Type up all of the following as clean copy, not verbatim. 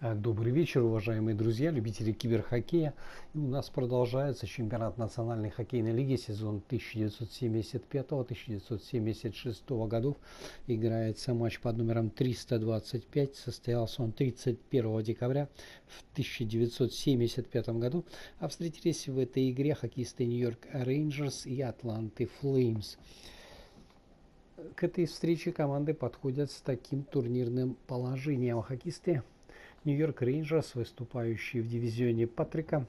Добрый вечер, уважаемые друзья, любители киберхоккея. И у нас продолжается чемпионат Национальной хоккейной лиги, сезон 1975-1976 годов. Играется матч под номером 325. Состоялся он 31 декабря в 1975 году. А встретились в этой игре хоккеисты Нью-Йорк Рейнджерс и Атланты Флеймс. К этой встрече команды подходят с таким турнирным положением. Хоккеисты Нью-Йорк Рейнджерс, выступающие в дивизионе Патрика,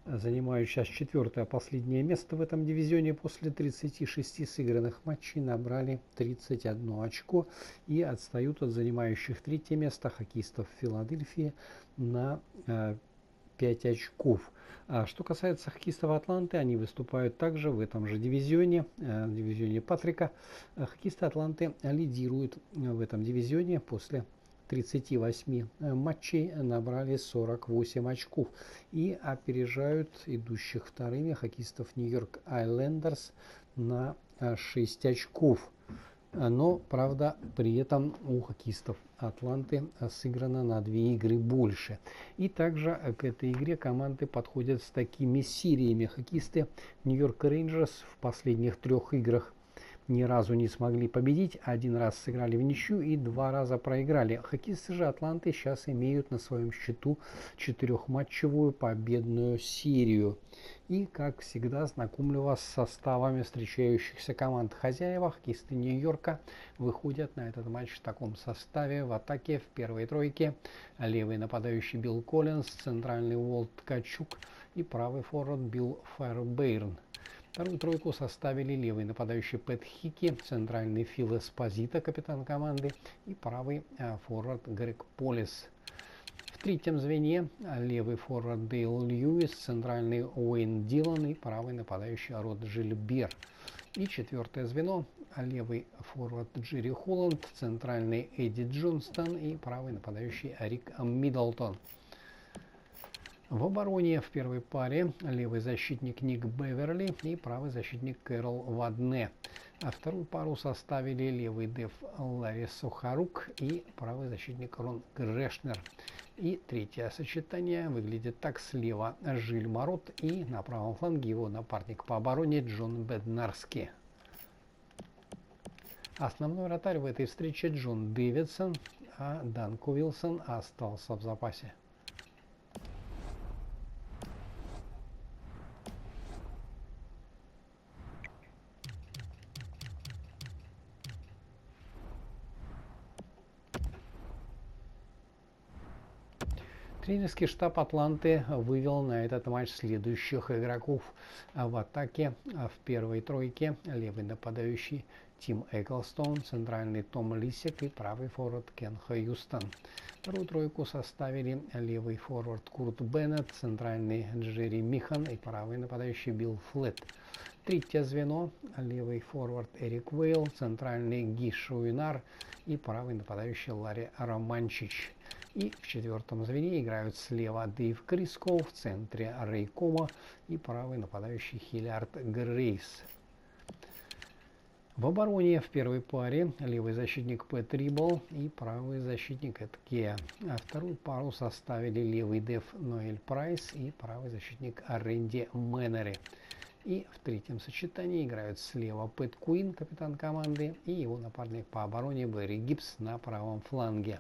занимают сейчас 4-е последнее место в этом дивизионе. После 36 сыгранных матчей набрали 31 очко и отстают от занимающих 3-е место хоккеистов Филадельфии на 5 очков. А что касается хоккеистов Атланты, они выступают также в этом же дивизионе, дивизионе Патрика. Хоккеисты Атланты лидируют в этом дивизионе. После 38 матчей набрали 48 очков и опережают идущих вторыми хоккеистов Нью-Йорк Айлендерс на 6 очков. Но, правда, при этом у хоккеистов Атланты сыграно на 2 игры больше. И также к этой игре команды подходят с такими сериями. Хоккеисты Нью-Йорк Рейнджерс в последних 3 играх ни разу не смогли победить, 1 раз сыграли в ничью и 2 раза проиграли. Хоккеисты же Атланты сейчас имеют на своем счету 4-матчевую победную серию. И, как всегда, знакомлю вас с составами встречающихся команд. Хозяева, хоккеисты Нью-Йорка, выходят на этот матч в таком составе. В атаке в первой тройке левый нападающий Билл Коллинз, центральный Уолт Ткачук и правый форвард Билл Фэрбейрн. Вторую тройку составили левый нападающий Пэт Хики, центральный Фил Эспозито, капитан команды, и правый форвард Грег Полис. В 3-м звене левый форвард Дейл Льюис, центральный Уэйн Дилан и правый нападающий Роджер Бер. И 4-е звено левый форвард Джерри Холланд, центральный Эдди Джонстон и правый нападающий Рик Миддлтон. В обороне в первой паре левый защитник Ник Беверли и правый защитник Кэрол Вадне. А вторую пару составили левый деф Ларри Сухарук и правый защитник Рон Грешнер. И 3-е сочетание выглядит так: слева Жиль Марот и на правом фланге его напарник по обороне Джон Беднарски. Основной вратарь в этой встрече Джон Дэвидсон, а Данко Уилсон остался в запасе. Тренерский штаб Атланты вывел на этот матч следующих игроков. В атаке в первой тройке левый нападающий Тим Эклстон, центральный Том Лисик и правый форвард Кен Хьюстон. Вторую тройку составили левый форвард Курт Беннет, центральный Джерри Михан и правый нападающий Билл Флетт. 3-е звено левый форвард Эрик Вейл, центральный Ги Шуинар и правый нападающий Ларри Романчич. И в 4-м звене играют слева Дэйв Криско, в центре Рэй Кома и правый нападающий Хиллиард Грейс. В обороне в первой паре левый защитник Пэт Рибл и правый защитник Эд Кеа. А вторую пару составили левый деф Ноэль Прайс и правый защитник Рэнди Мэннери. И в 3-м сочетании играют слева Пэт Куин, капитан команды, и его напарник по обороне Берри Гибс на правом фланге.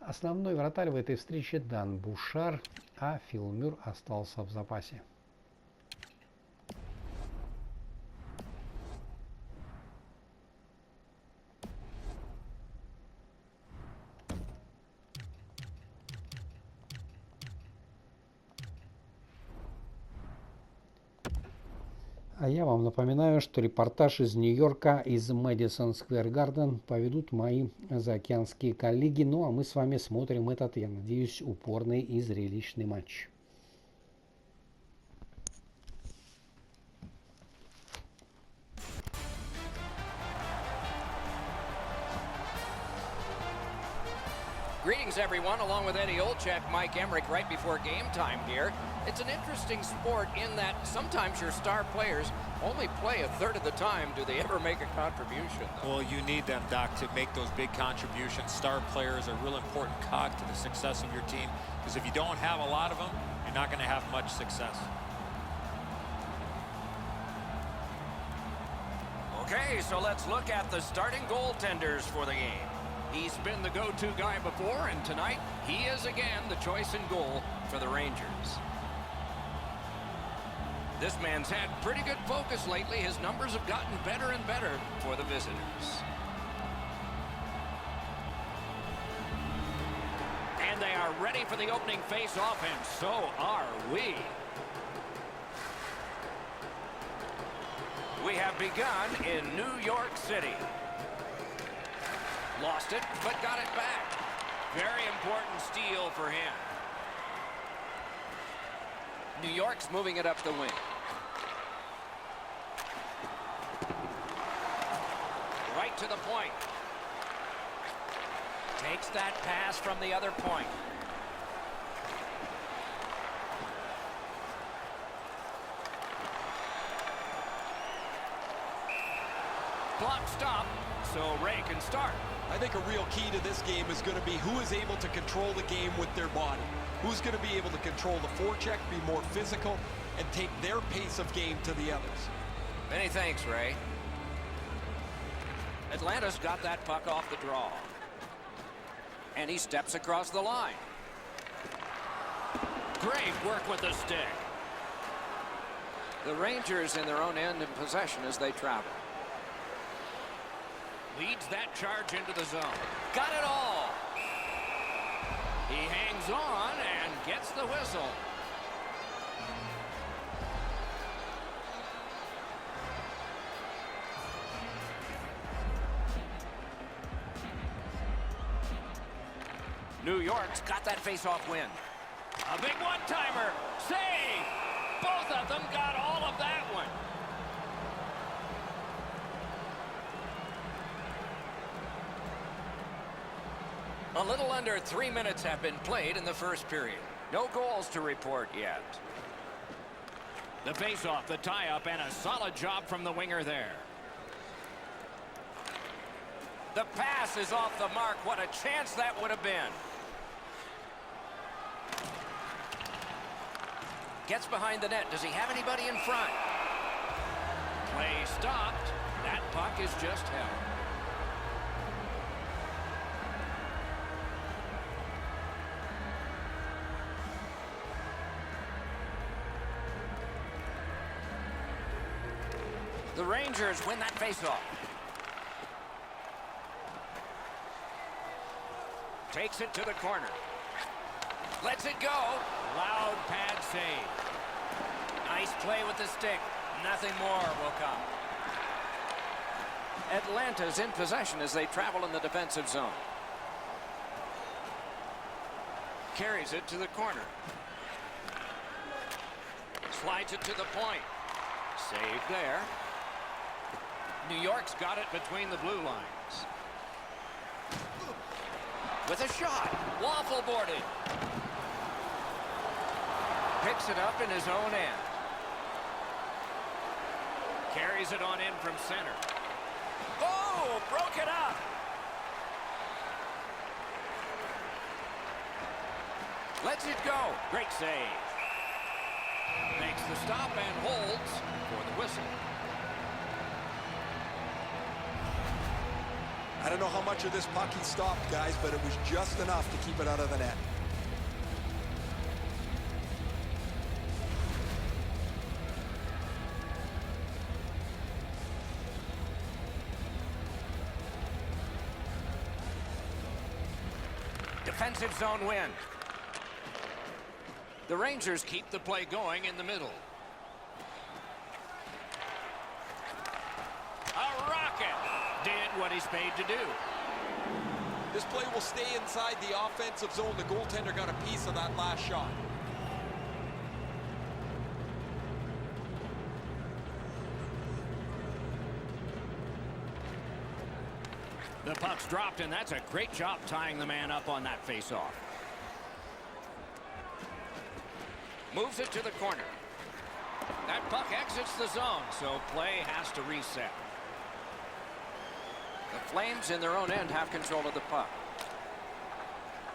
Основной вратарь в этой встрече Дан Бушар, а Фил Мюр остался в запасе. А я вам напоминаю, что репортаж из Нью-Йорка, из Мэдисон Сквер Гарден поведут мои заокеанские коллеги. Ну а мы с вами смотрим этот, я надеюсь, упорный и зрелищный матч. Greetings, everyone, along with Eddie Olczyk, Mike Emmerich, right before game time here. It's an interesting sport in that sometimes your star players only play a third of the time. Do they ever make a contribution, though? Well, you need them, Doc, to make those big contributions. Star players are a real important cog to the success of your team, because if you don't have a lot of them, you're not going to have much success. Okay, so let's look at the starting goaltenders for the game. He's been the go-to guy before, and tonight he is again the choice in goal for the Rangers. This man's had pretty good focus lately. His numbers have gotten better and better for the visitors. And they are ready for the opening face-off, and so are we. We have begun in New York City. Lost it, but got it back. Very important steal for him. New York's moving it up the wing. Right to the point. Takes that pass from the other point. Clock stop, so Ray can start. I think a real key to this game is going to be who is able to control the game with their body. Who's going to be able to control the forecheck, be more physical, and take their pace of game to the others. Many thanks, Ray. Atlanta's got that puck off the draw. And he steps across the line. Great work with the stick. The Rangers in their own end in possession as they travel. Leads that charge into the zone. Got it all. He hangs on and gets the whistle. New York's got that face-off win. A big one-timer. Save! Both of them got all of that one. A little under 3 minutes have been played in the first period. No goals to report yet. The face-off, the tie-up, and a solid job from the winger there. The pass is off the mark. What a chance that would have been. Gets behind the net. Does he have anybody in front? Play stopped. That puck is just held. The Rangers win that faceoff. Takes it to the corner. Lets it go. Loud pad save. Nice play with the stick. Nothing more will come. Atlanta's in possession as they travel in the defensive zone. Carries it to the corner. Slides it to the point. Save there. New York's got it between the blue lines. With a shot. Waffle boarded. Picks it up in his own end. Carries it on in from center. Oh, broke it up. Lets it go. Great save. Makes the stop and holds for the whistle. I don't know how much of this puck he stopped, guys, but it was just enough to keep it out of the net. Defensive zone win. The Rangers keep the play going in the middle. A rocket. Did what he's paid to do. This play will stay inside the offensive zone. The goaltender got a piece of that last shot. The puck's dropped, and that's a great job tying the man up on that face-off. Moves it to the corner. That puck exits the zone, so play has to reset. The Flames in their own end have control of the puck.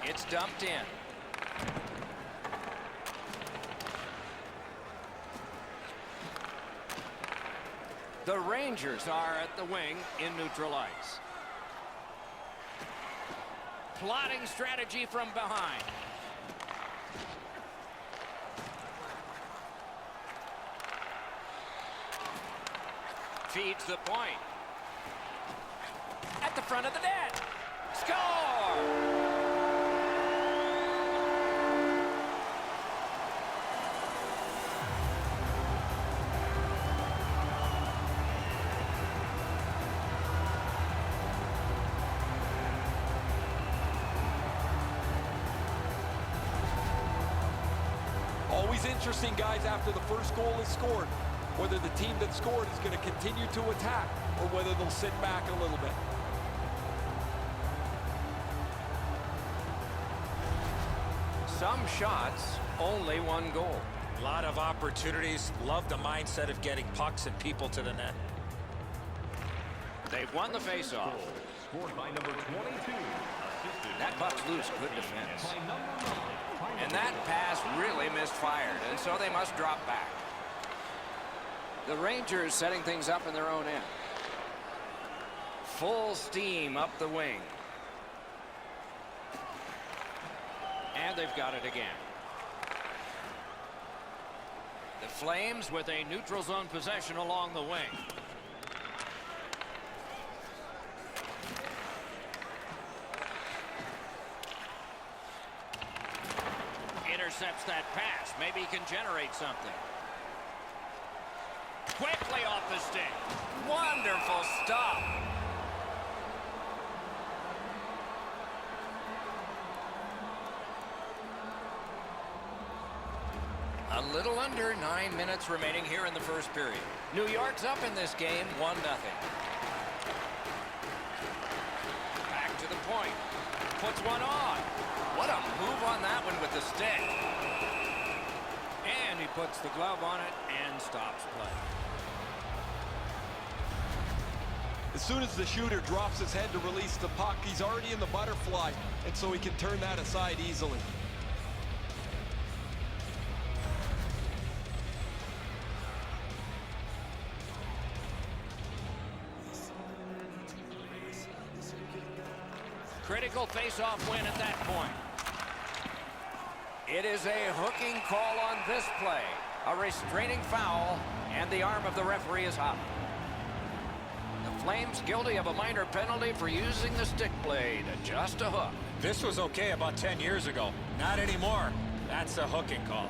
It's dumped in. The Rangers are at the wing in neutral ice. Plotting strategy from behind. Feeds the point. At the front of the net. Score! Always interesting, guys, after the first goal is scored, whether the team that scored is going to continue to attack or whether they'll sit back a little bit. Some shots, only one goal. A lot of opportunities. Love the mindset of getting pucks and people to the net. They've won the faceoff. Scored by number 22. That puck's loose. Good defense. And that pass really misfired, and so they must drop back. The Rangers setting things up in their own end. Full steam up the wing. And they've got it again. The Flames with a neutral zone possession along the wing. Intercepts that pass. Maybe he can generate something. Quickly off the stick. Wonderful stop. A little under 9 minutes remaining here in the first period. New York's up in this game, 1-0. Back to the point. Puts one on. What a move on that one with the stick. And he puts the glove on it and stops play. As soon as the shooter drops his head to release the puck, he's already in the butterfly, and so he can turn that aside easily. Critical face-off win at that point. It is a hooking call on this play. A restraining foul, and the arm of the referee is up. The Flames guilty of a minor penalty for using the stick blade. Just a hook. This was okay about 10 years ago. Not anymore. That's a hooking call.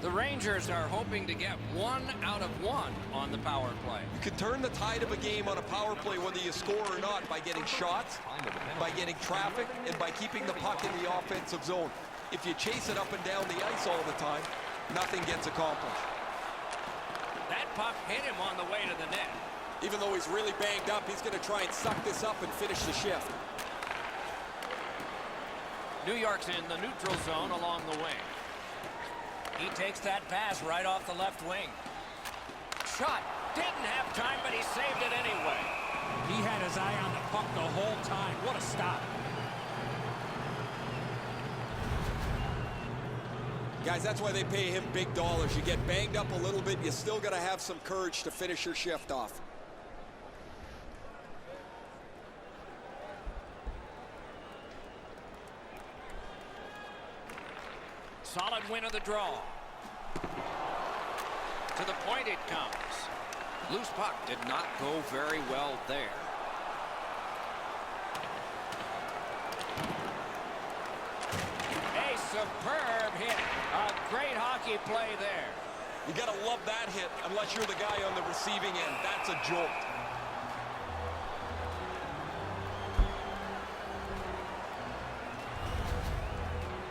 The Rangers are hoping to get 1 out of 1 on the power play. You can turn the tide of a game on a power play whether you score or not by getting shots, by getting traffic, and by keeping the puck in the offensive zone. If you chase it up and down the ice all the time, nothing gets accomplished. That puck hit him on the way to the net. Even though he's really banged up, he's going to try and suck this up and finish the shift. New York's in the neutral zone along the wing. He takes that pass right off the left wing. Shot. Didn't have time, but he saved it anyway. He had his eye on the puck the whole time. What a stop. Guys, that's why they pay him big dollars. You get banged up a little bit, you still got to have some courage to finish your shift off. Solid win of the draw. To the point it comes. Loose puck did not go very well there. A superb hit. A great hockey play there. You got to love that hit unless you're the guy on the receiving end. That's a jolt.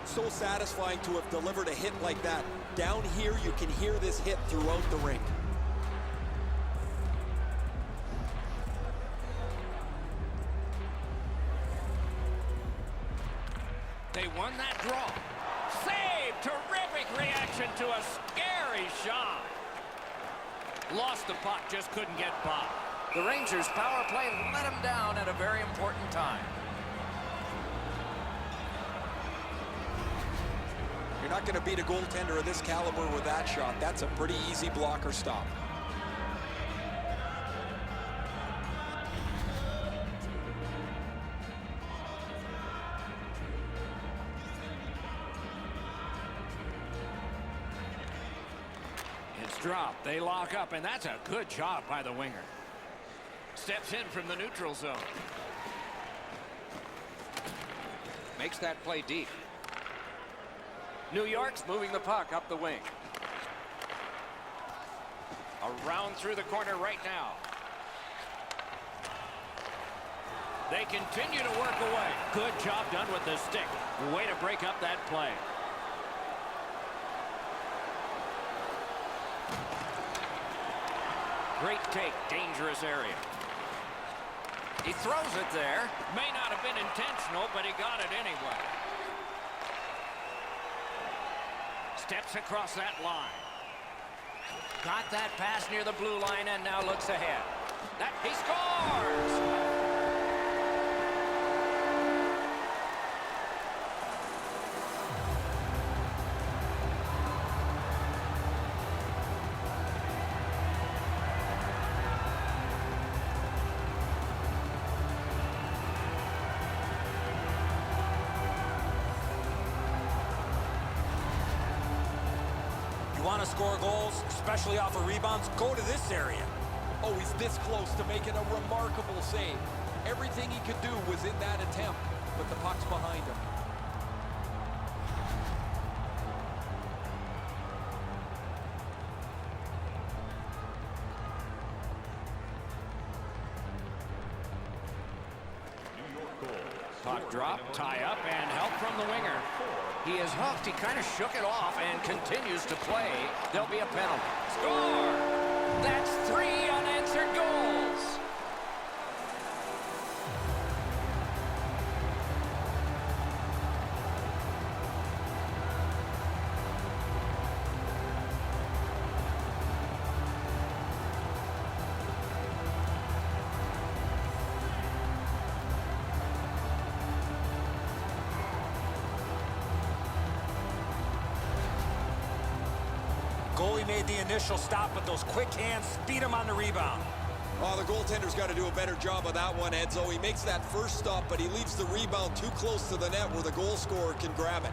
So satisfying to have delivered a hit like that. Down here, you can hear this hit throughout the rink. they won that draw. Save! Terrific reaction to a scary shot. Lost the puck, just couldn't get by. The Rangers' power play let them down at a very important time. You're not going to beat a goaltender of this caliber with that shot. That's a pretty easy blocker stop. It's dropped. They lock up, and that's a good job by the winger. Steps in from the neutral zone. Makes that play deep. New York's moving the puck up the wing. Around through the corner right now. They continue to work away. Good job done with the stick. Way to break up that play. Great take, dangerous area. He throws it there. May not have been intentional, but he got it anyway. Steps across that line. Got that pass near the blue line and now looks ahead. He scores! Want to score goals, especially off of rebounds, go to this area. Oh, he's this close to making a remarkable save. Everything he could do was in that attempt, but the puck's behind him. Puck drop, tie up, and help from the winger. He is hooked. He kind of shook it off and continues to play. There'll be a penalty. Score! That's 3 unanswered goals. Goalie made the initial stop, but those quick hands speed him on the rebound. Oh, the goaltender's got to do a better job of that one, Edzo. He makes that first stop, but he leaves the rebound too close to the net where the goal scorer can grab it.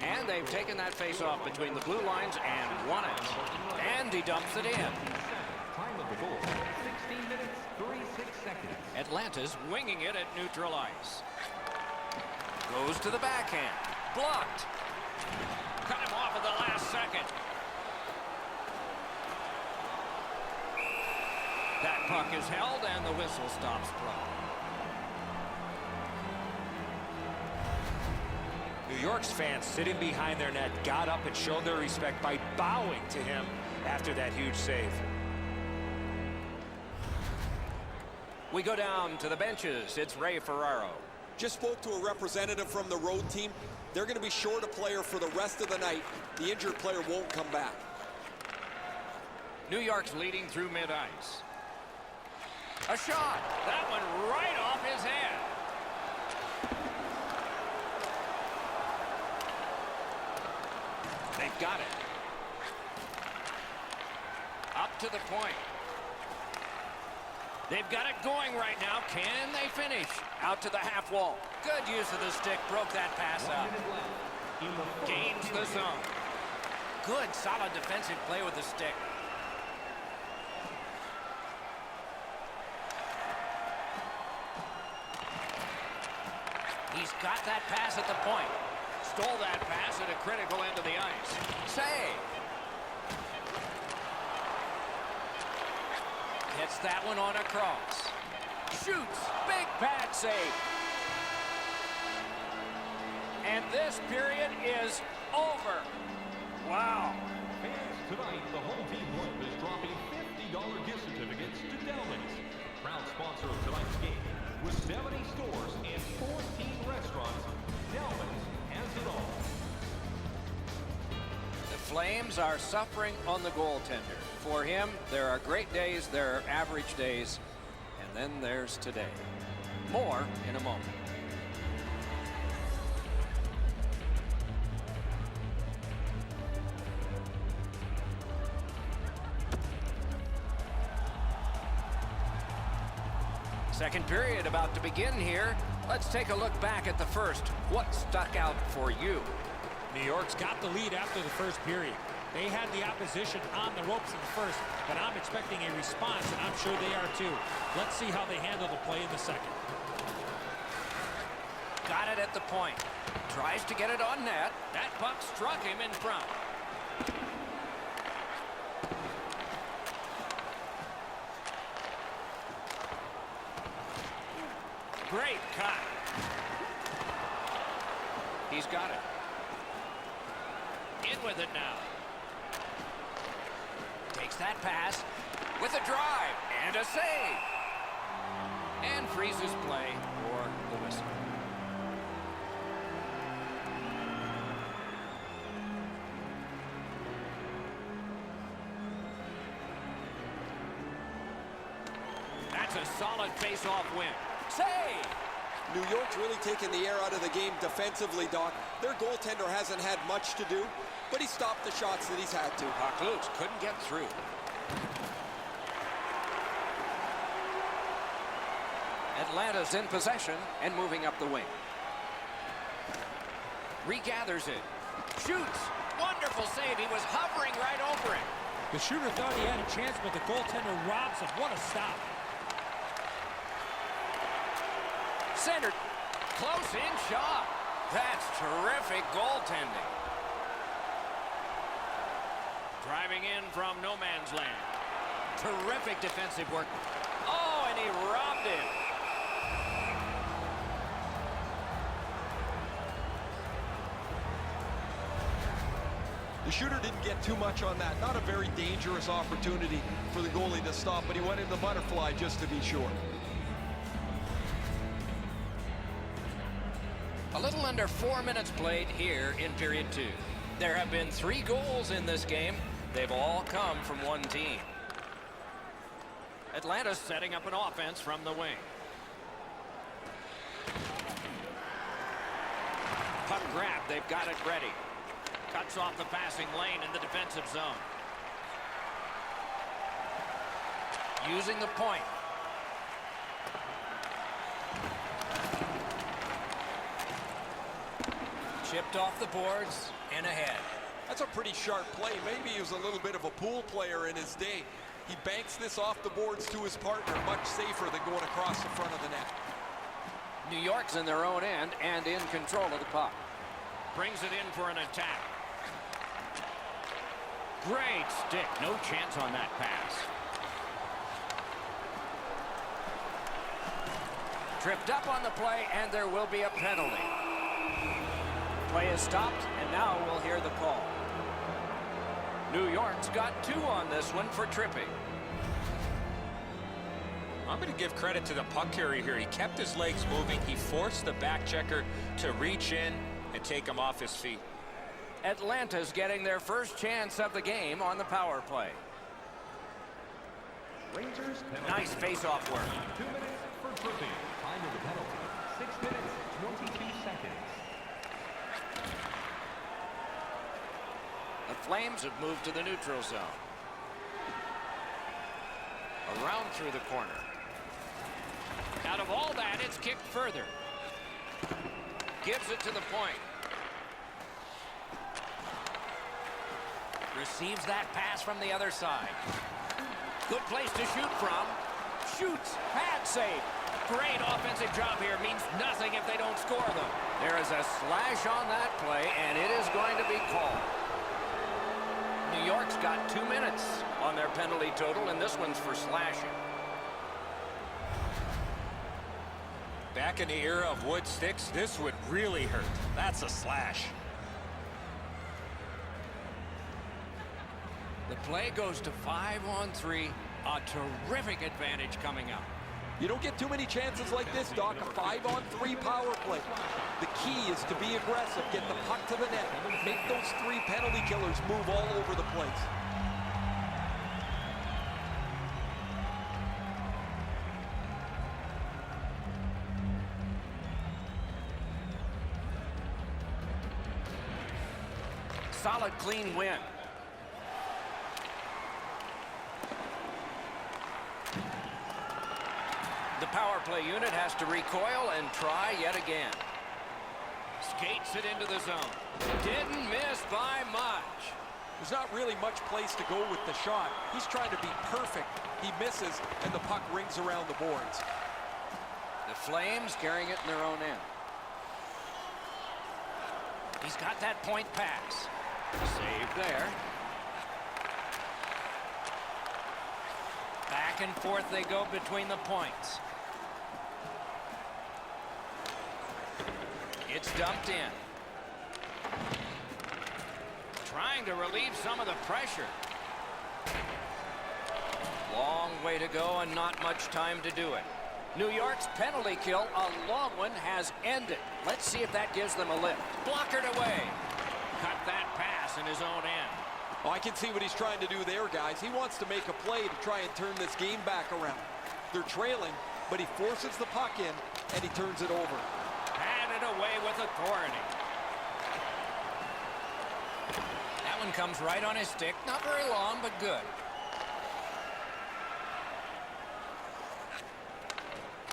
And they've taken that face-off between the blue lines and won it. And he dumps it in. Time of the goal, 16 minutes, 36 seconds. Atlanta's winging it at neutral ice. Goes to the backhand. Blocked. Cut him off at the last second. That puck is held and the whistle stops play. New York's fans sitting behind their net got up and showed their respect by bowing to him after that huge save. We go down to the benches. It's Ray Ferraro. Just spoke to a representative from the road team. They're going to be short a player for the rest of the night. The injured player won't come back. New York's leading through mid-ice. A shot. That one right off his head. They've got it. Up to the point. They've got it going right now. Can they finish? Out to the half wall. Good use of the stick. Broke that pass up. Gains the zone. Good, solid defensive play with the stick. He's got that pass at the point. Stole that pass at a critical end of the ice. Save. Hits that one on a cross. Shoots. Big pad save. And this period is over. Wow. Fans, tonight, the home team club is dropping $50 gift certificates to Delman's. Proud sponsor of tonight's game. With 70 stores and 14 restaurants, Delman's has it all. The Flames are suffering on the goaltender. For him, there are great days, there are average days, and then there's today. More in a moment. Second period about to begin here. Let's take a look back at the first. What stuck out for you? New York's got the lead after the first period. They had the opposition on the ropes in the first, but I'm expecting a response, and I'm sure they are too. Let's see how they handle the play in the second. Got it at the point. Tries to get it on net. That puck struck him in front. Great cut. He's got it. In with it now. Takes that pass with a drive and a save. And freezes play for the whistle. That's a solid face-off win. Save! New York's really taken the air out of the game defensively, Doc. Their goaltender hasn't had much to do, but he stopped the shots that he's had to. Puck loose, couldn't get through. Atlanta's in possession and moving up the wing. Regathers it. Shoots! Wonderful save. He was hovering right over it. The shooter thought he had a chance, but the goaltender robs him. What a stop. Centered. Close in shot. That's terrific goaltending. Driving in from no man's land. Terrific defensive work. Oh, and he robbed it. The shooter didn't get too much on that. Not a very dangerous opportunity for the goalie to stop, but he went in the butterfly just to be sure. A little under 4 minutes played here in period 2. There have been 3 goals in this game. They've all come from one team. Atlanta's setting up an offense from the wing. Puck grab, they've got it ready. Cuts off the passing lane in the defensive zone. Using the point. Chipped off the boards and ahead. That's a pretty sharp play. Maybe he was a little bit of a pool player in his day. He banks this off the boards to his partner, much safer than going across the front of the net. New York's in their own end and in control of the puck. Brings it in for an attack. Great stick. No chance on that pass. Tripped up on the play, and there will be a penalty. Play is stopped, and now we'll hear the call. New York's got 2 on this one for tripping. I'm going to give credit to the puck carrier here. He kept his legs moving. He forced the back checker to reach in and take him off his feet. Atlanta's getting their first chance of the game on the power play. Rangers penalty. Nice face-off work. 2 minutes for tripping. Time of the penalty, 6 minutes, 22 seconds. The Flames have moved to the neutral zone. Around through the corner. Out of all that, it's kicked further. Gives it to the point. Receives that pass from the other side. Good place to shoot from. Shoots. Pad save. Great offensive job here. Means nothing if they don't score, though. There is a slash on that play, and it is going to be called. New York's got 2 minutes on their penalty total, and this one's for slashing. Back in the era of wood sticks, this would really hurt. That's a slash. The play goes to 5-on-3. A terrific advantage coming up. You don't get too many chances like this, Doc. A 5-on-3 power play. The key is to be aggressive, get the puck to the net, make those 3 penalty killers move all over the place. Solid, clean win. The power play unit has to recoil and try yet again. Skates it into the zone. Didn't miss by much. There's not really much place to go with the shot. He's trying to be perfect. He misses, and the puck rings around the boards. The Flames carrying it in their own end. He's got that point pass. Save there. Back and forth they go between the points. It's dumped in. Trying to relieve some of the pressure. Long way to go and not much time to do it. New York's penalty kill, a long one, has ended. Let's see if that gives them a lift. Blockered away. Cut that pass in his own end. Oh, I can see what he's trying to do there, guys. He wants to make a play to try and turn this game back around. They're trailing, but he forces the puck in, and he turns it over. Handed away with authority. That one comes right on his stick. Not very long, but good.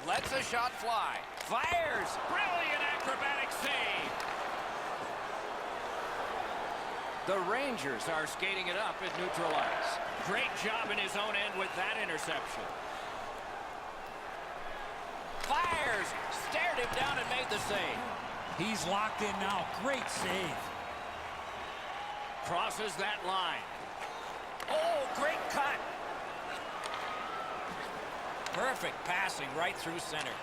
Lets a shot fly. Fires. Brilliant acrobatic save. The Rangers are skating it up at neutral ice. Great job in his own end with that interception. Fires. Stared him down and made the save. He's locked in now. Great save. Crosses that line. Oh, great cut. Perfect passing right through center.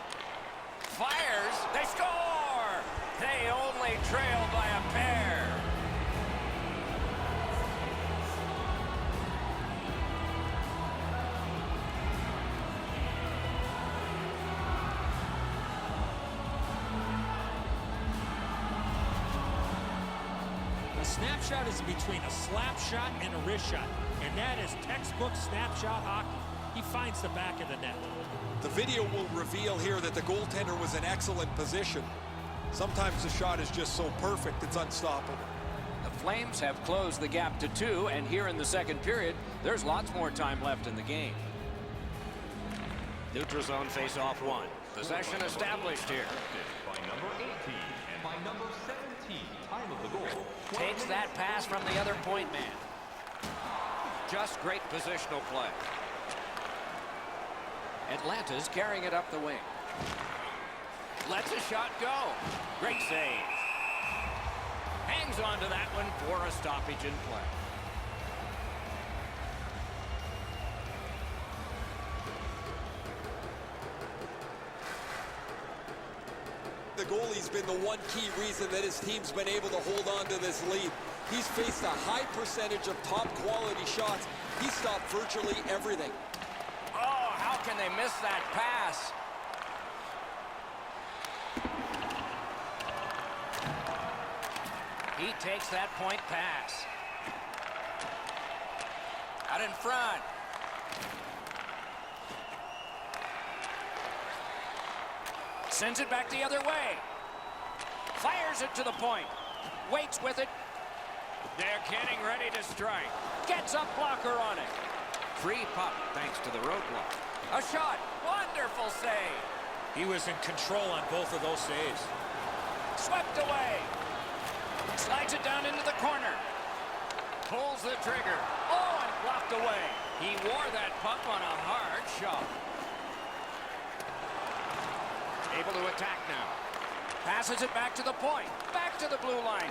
Fires. They score. They only trail by a pair. A snapshot is between a slap shot and a wrist shot, and that is textbook snapshot hockey. He finds the back of the net. The video will reveal here that the goaltender was in excellent position. Sometimes the shot is just so perfect, it's unstoppable. The Flames have closed the gap to 2, and here in the second period, there's lots more time left in the game. Neutral zone face-off 1. Possession established here. By number 18 and by number 17, time of the goal. Takes that pass from the other point man. Just great positional play. Atlanta's carrying it up the wing. Lets a shot go. Great save. Hangs on to that one for a stoppage in play. The goalie's been the one key reason that his team's been able to hold on to this lead. He's faced a high percentage of top quality shots. He stopped virtually everything. Oh, how can they miss that pass? He takes that point pass. Out in front. Sends it back the other way. Fires it to the point. Waits with it. They're getting ready to strike. Gets a blocker on it. Free puck thanks to the roadblock. A shot. Wonderful save. He was in control on both of those saves. Swept away. Slides it down into the corner. Pulls the trigger. Oh, and blocked away. He wore that puck on a hard shot. Able to attack now. Passes it back to the point. Back to the blue line.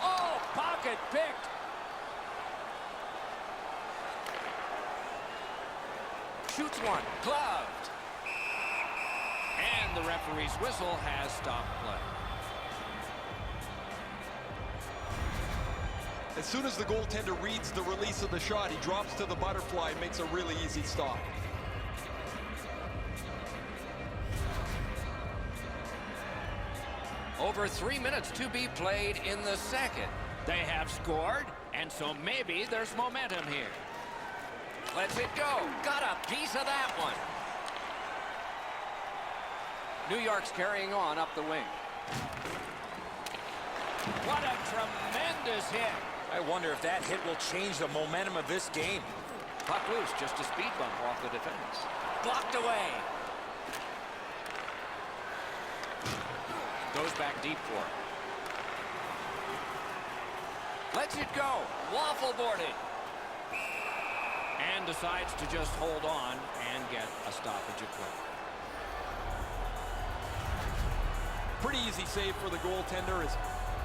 Oh, pocket picked. Shoots one. Gloved. And the referee's whistle has stopped play. As soon as the goaltender reads the release of the shot, he drops to the butterfly and makes a really easy stop. Over 3 minutes to be played in the second. They have scored, and so maybe there's momentum here. Lets it go. Got a piece of that one. New York's carrying on up the wing. What a tremendous hit. I wonder if that hit will change the momentum of this game. Puck loose, just a speed bump off the defense. Blocked away. Goes back deep for it. Lets it go. Waffle boarded. And decides to just hold on and get a stoppage of play. Pretty easy save for the goaltender as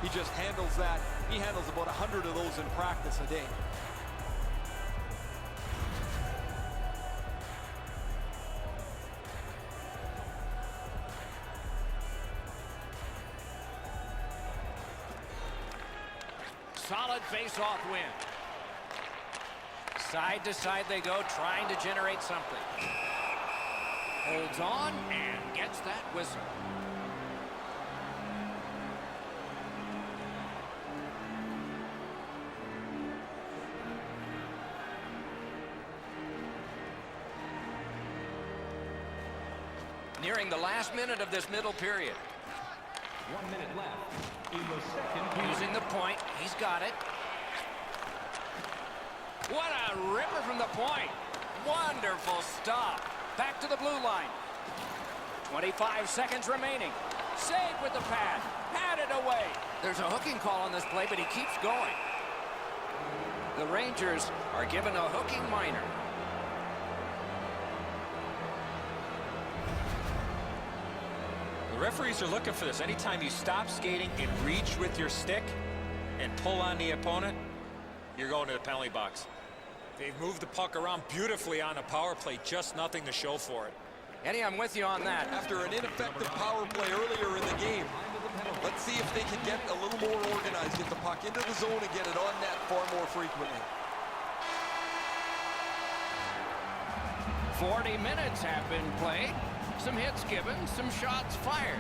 he just handles that. He handles about 100 of those in practice a day. Solid face-off win. Side to side they go, trying to generate something. Holds on and gets that whistle. Nearing the last minute of this middle period. 1 minute left in the second period. Using the point. He's got it. What a ripper from the point. Wonderful stop. Back to the blue line. 25 seconds remaining. Saved with the pad. Had it away. There's a hooking call on this play, but he keeps going. The Rangers are given a hooking minor. The referees are looking for this. Anytime you stop skating and reach with your stick and pull on the opponent, you're going to the penalty box. They've moved the puck around beautifully on a power play, just nothing to show for it. Eddie, I'm with you on that. After an ineffective power play earlier in the game, let's see if they can get a little more organized, get the puck into the zone and get it on net far more frequently. 40 minutes have been played. Some hits given, some shots fired.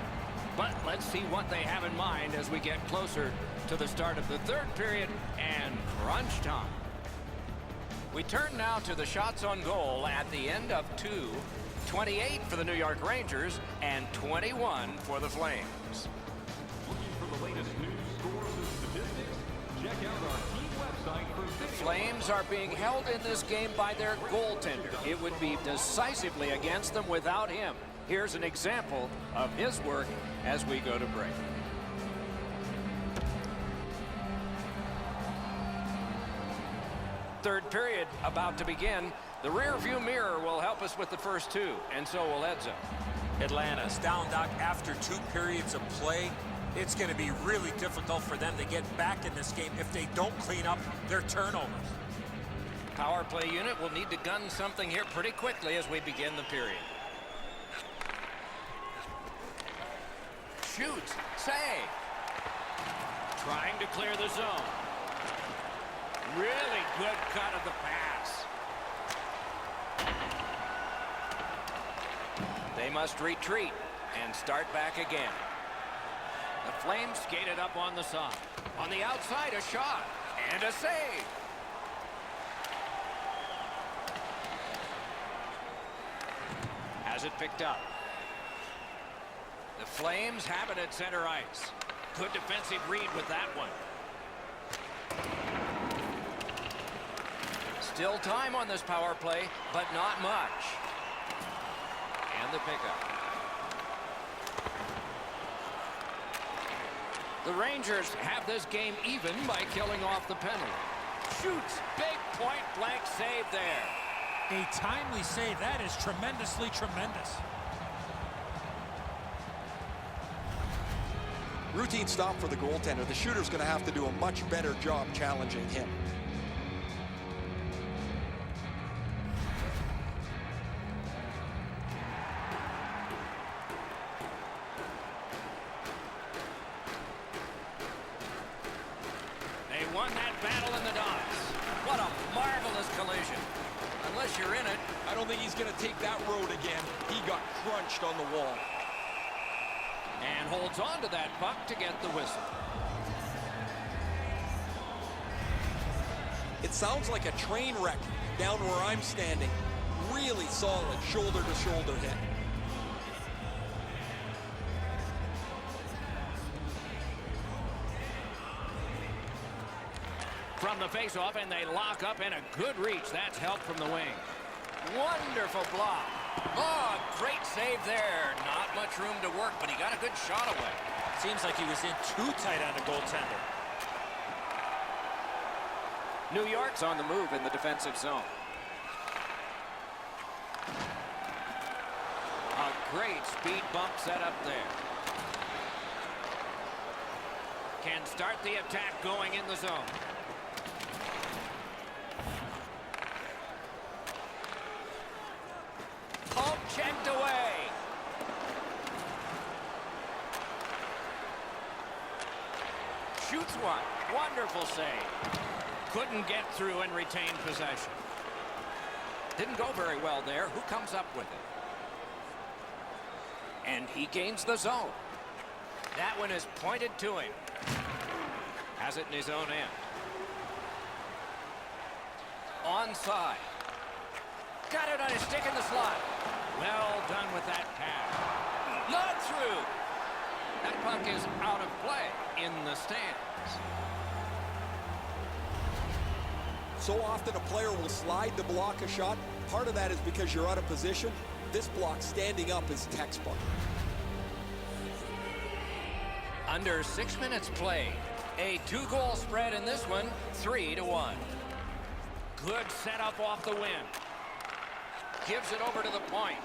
But let's see what they have in mind as we get closer to the start of the third period and crunch time. We turn now to the shots on goal at the end of 2. 28 for the New York Rangers and 21 for the Flames. Looking for the latest news, scores, and statistics? Check out our team website for The video. Flames are being held in this game by their goaltender. It would be decisively against them without him. Here's an example of his work as we go to break. Third period about to begin. The rear view mirror will help us with the first two, and so will Edzo. Atlanta's down, Doc, after 2 periods of play. It's going to be really difficult for them to get back in this game if they don't clean up their turnovers. Power play unit will need to gun something here pretty quickly as we begin the period. Shoots, save. Trying to clear the zone. Really good cut of the pass. They must retreat and start back again. The Flames skated up on the side. On the outside, a shot and a save. Has it picked up. The Flames have it at center ice. Good defensive read with that one. Still time on this power play, but not much. And the pickup. The Rangers have this game even by killing off the penalty. Shoots, big point-blank save there. A timely save. That is tremendously tremendous. Routine stop for the goaltender. The shooter's going to have to do a much better job challenging him. They won that battle in the dots. What a marvelous collision. Unless you're in it. I don't think he's going to take that road again. He got crunched on the wall. And holds on to that puck to get the whistle. It sounds like a train wreck down where I'm standing. Really solid shoulder-to-shoulder hit. From the face-off, and they lock up, and a good reach. That's help from the wing. Wonderful block. Oh, great save there. Not much room to work, but he got a good shot away. Seems like he was in too tight on the goaltender. New York's on the move in the defensive zone. A great speed bump set up there. Can start the attack going in the zone. Poke checked away. Shoots one. Wonderful save. Couldn't get through and retain possession. Didn't go very well there. Who comes up with it? And he gains the zone. That one is pointed to him. Has it in his own end. Onside. Got it on his stick in the slot. Well done with that pass. Not through. That puck is out of play in the stands. So often a player will slide to block a shot. Part of that is because you're out of position. This block standing up is textbook. Under 6 minutes played. A 2-goal spread in this one, 3-1. Good setup off the win. Gives it over to the point.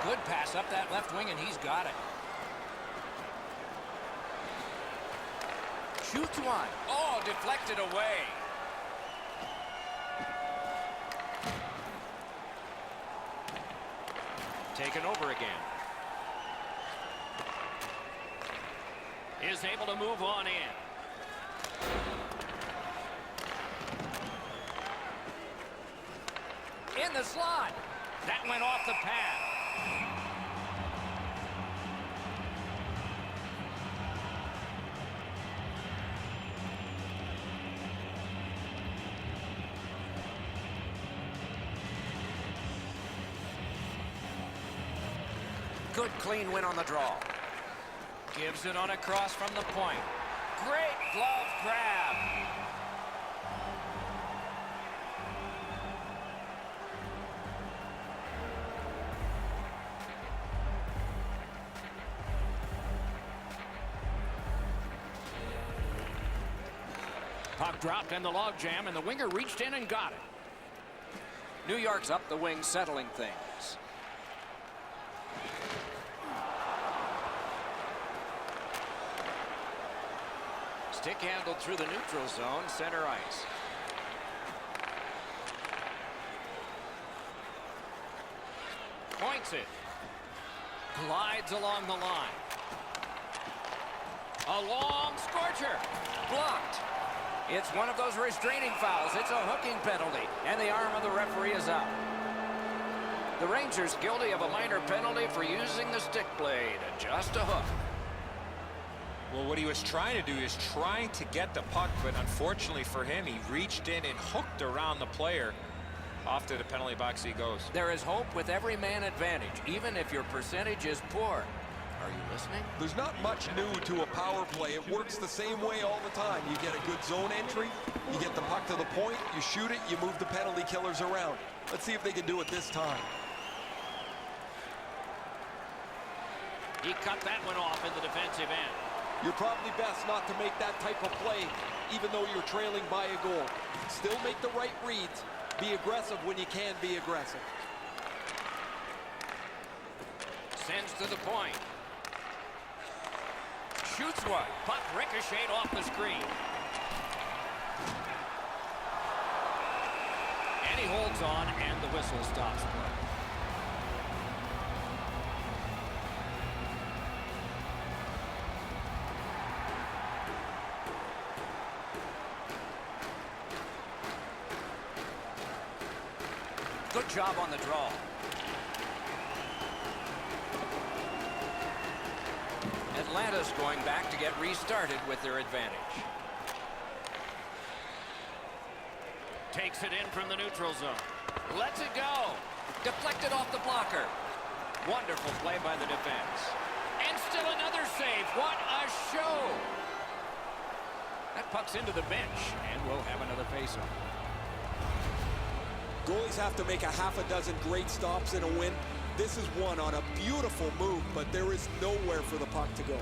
Good pass up that left wing, and he's got it. Shoots one. Oh, deflected away. Taken over again. Is able to move on in. In the slot. That went off the pad. Good clean win on the draw. Gives it on across from the point. Great glove grab. Puck dropped in the log jam, and the winger reached in and got it. New York's up the wing, settling things. Stick handled through the neutral zone, center ice. Points it. Glides along the line. A long scorcher. Blocked. It's one of those restraining fouls. It's a hooking penalty, and the arm of the referee is up. The Rangers guilty of a minor penalty for using the stick blade. Just a hook. Well, what he was trying to do is trying to get the puck, but unfortunately for him, he reached in and hooked around the player. Off to the penalty box he goes. There is hope with every man advantage, even if your percentage is poor. Are you listening? There's not much new to a power play. It works the same way all the time. You get a good zone entry, you get the puck to the point, you shoot it, you move the penalty killers around. Let's see if they can do it this time. He cut that one off in the defensive end. You're probably best not to make that type of play, even though you're trailing by a goal. Still make the right reads. Be aggressive when you can be aggressive. Sends to the point. Shoots one. Puck ricocheted off the screen. And he holds on, and the whistle stops play. job on the draw. Atlanta's going back to get restarted with their advantage. Takes it in from the neutral zone. Lets it go. Deflected off the blocker. Wonderful play by the defense. And still another save. What a show. That puck's into the bench, and we'll have another faceoff. Goalies have to make a half a dozen great stops in a win. This is one on a beautiful move, but there is nowhere for the puck to go.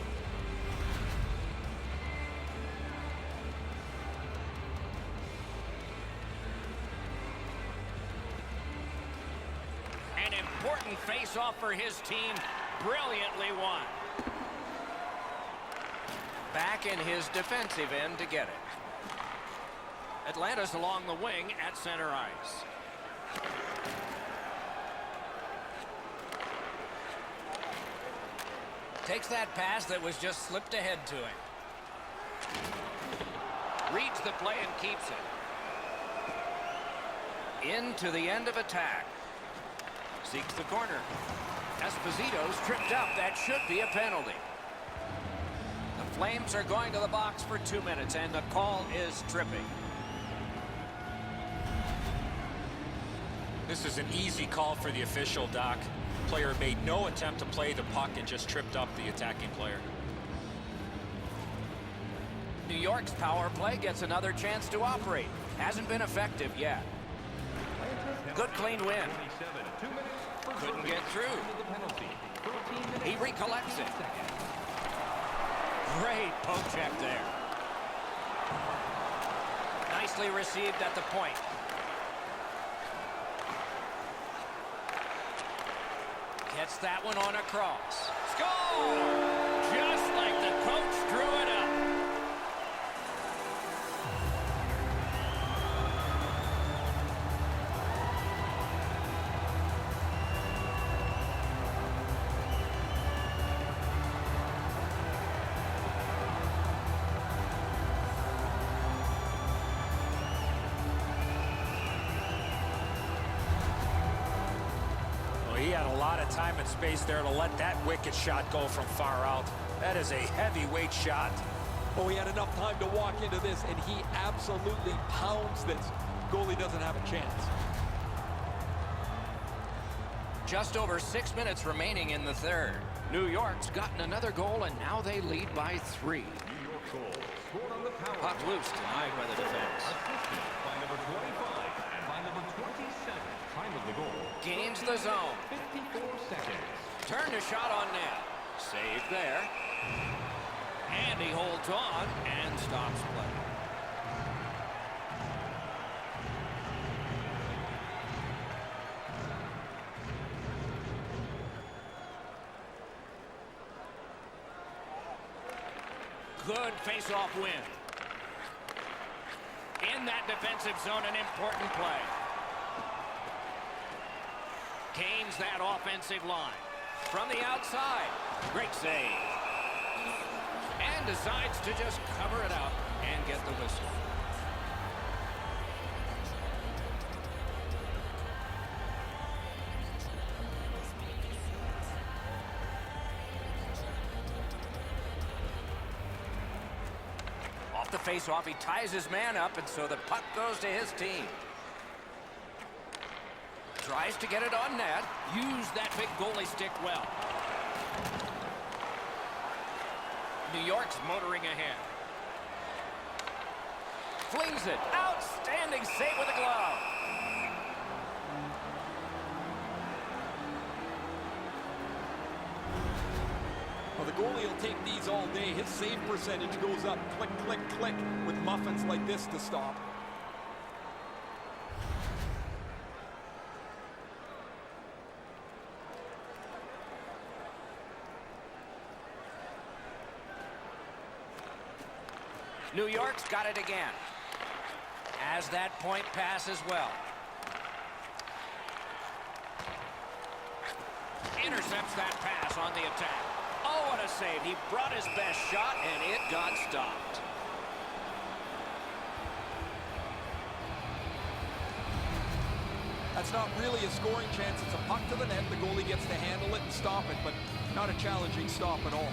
An important face-off for his team. Brilliantly won. Back in his defensive end to get it. Atlanta's along the wing at center ice. Takes that pass that was just slipped ahead to him. Reads the play and keeps it. Into the end of attack. Seeks the corner. Esposito's tripped up. That should be a penalty. The Flames are going to the box for 2 minutes, and the call is tripping. This is an easy call for the official, Doc. Player made no attempt to play the puck and just tripped up the attacking player. New York's power play gets another chance to operate. Hasn't been effective yet. Good clean win. Couldn't get through. He recollects it. Great poke check there. Nicely received at the point. Gets that one on across. Score! Just like the coach drew it up. He had a lot of time and space there to let that wicked shot go from far out. That is a heavyweight shot. Oh, he had enough time to walk into this, and he absolutely pounds this. Goalie doesn't have a chance. Just over 6 minutes remaining in the third. New York's gotten another goal, and now they lead by 3. Puck loose, denied by the defense. By number 25 and by number 27. Time of the goal. Gains the zone. 54 seconds. Turned a shot on net. Saved there. And he holds on and stops play. Good face-off win. In that defensive zone, an important play. Gains that offensive line. From the outside. Great save. And decides to just cover it up and get the whistle. Off the face-off, he ties his man up, and so the puck goes to his team. Tries to get it on net. Use that big goalie stick well. New York's motoring ahead. Flings it. Outstanding save with a glove. Well, the goalie will take these all day. His save percentage goes up. Click, click, click with muffins like this to stop. New York's got it again. As that point pass as well. Intercepts that pass on the attack. Oh, what a save. He brought his best shot, and it got stopped. That's not really a scoring chance. It's a puck to the net. The goalie gets to handle it and stop it, but not a challenging stop at all.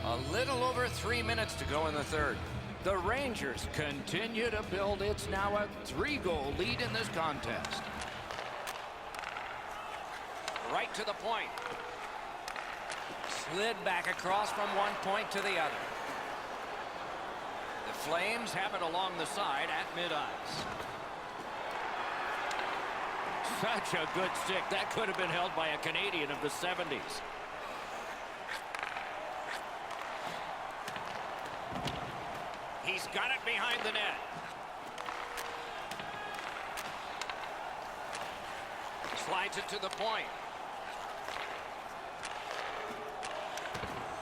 A little over 3 minutes to go in the third. The Rangers continue to build. It's now a 3-goal lead in this contest. Right to the point. Slid back across from one point to the other. The Flames have it along the side at mid-ice. Such a good stick. That could have been held by a Canadian of the 70s. He's got it behind the net. Slides it to the point.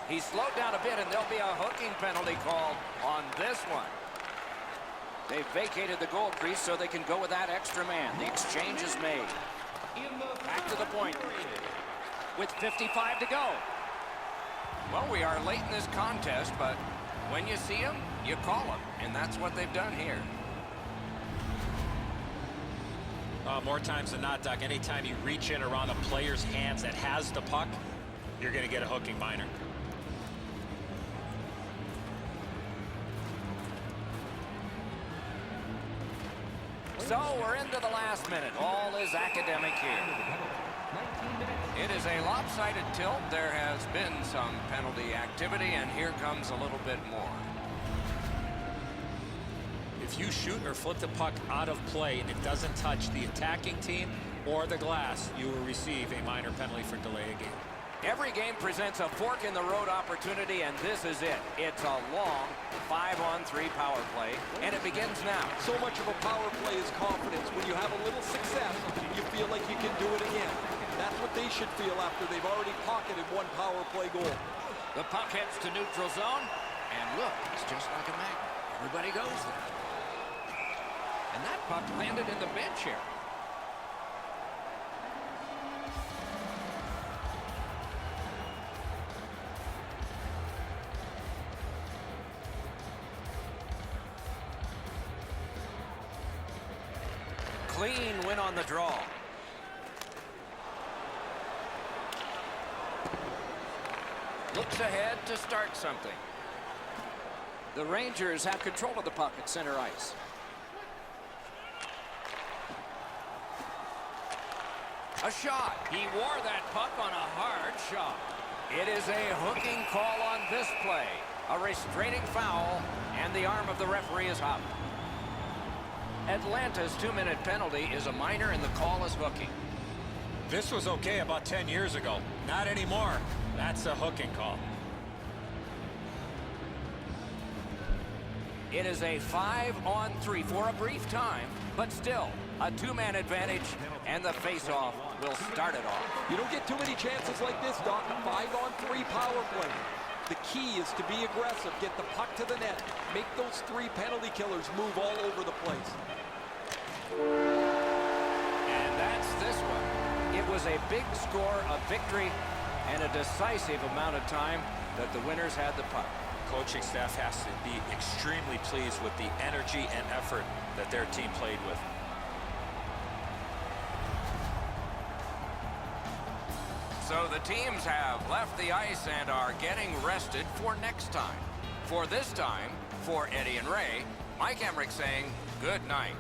He's slowed down a bit, and there'll be a hooking penalty called on this one. They've vacated the goal crease so they can go with that extra man. The exchange is made. Back to the point with 55 to go. Well, we are late in this contest, but when you see them, you call them, and that's what they've done here. More times than not, Doc, anytime you reach in around a player's hands that has the puck, you're going to get a hooking minor. So we're into the last minute. All is academic here. It is a lopsided tilt. There has been some penalty activity, and here comes a little bit more. If you shoot or flip the puck out of play and it doesn't touch the attacking team or the glass, you will receive a minor penalty for delay of game. Every game presents a fork-in-the-road opportunity, and this is it. It's a long 5-on-3 power play, and it begins now. So much of a power play is confidence. When you have a little success, you feel like you can do it again. That's what they should feel after they've already pocketed one power play goal. The puck heads to neutral zone, and look, it's just like a magnet. Everybody goes there. And that puck landed in the bench here. Clean win on the draw. Looks ahead to start something. The Rangers have control of the puck at center ice. A shot. He wore that puck on a hard shot. It is a hooking call on this play. A restraining foul, and the arm of the referee is up. Atlanta's 2-minute penalty is a minor, and the call is hooking. This was okay about 10 years ago. Not anymore. That's a hooking call. It is a 5-on-3 for a brief time, but still a 2-man advantage, and the face-off will start it off. You don't get too many chances like this, Doc. 5-on-3 power play. The key is to be aggressive, get the puck to the net, make those 3 penalty killers move all over the place. And that's this one. It was a big score, a victory, and a decisive amount of time that the winners had the puck. Coaching staff has to be extremely pleased with the energy and effort that their team played with. So the teams have left the ice and are getting rested for next time. For this time, for Eddie and Ray, Mike Emmerich saying good night.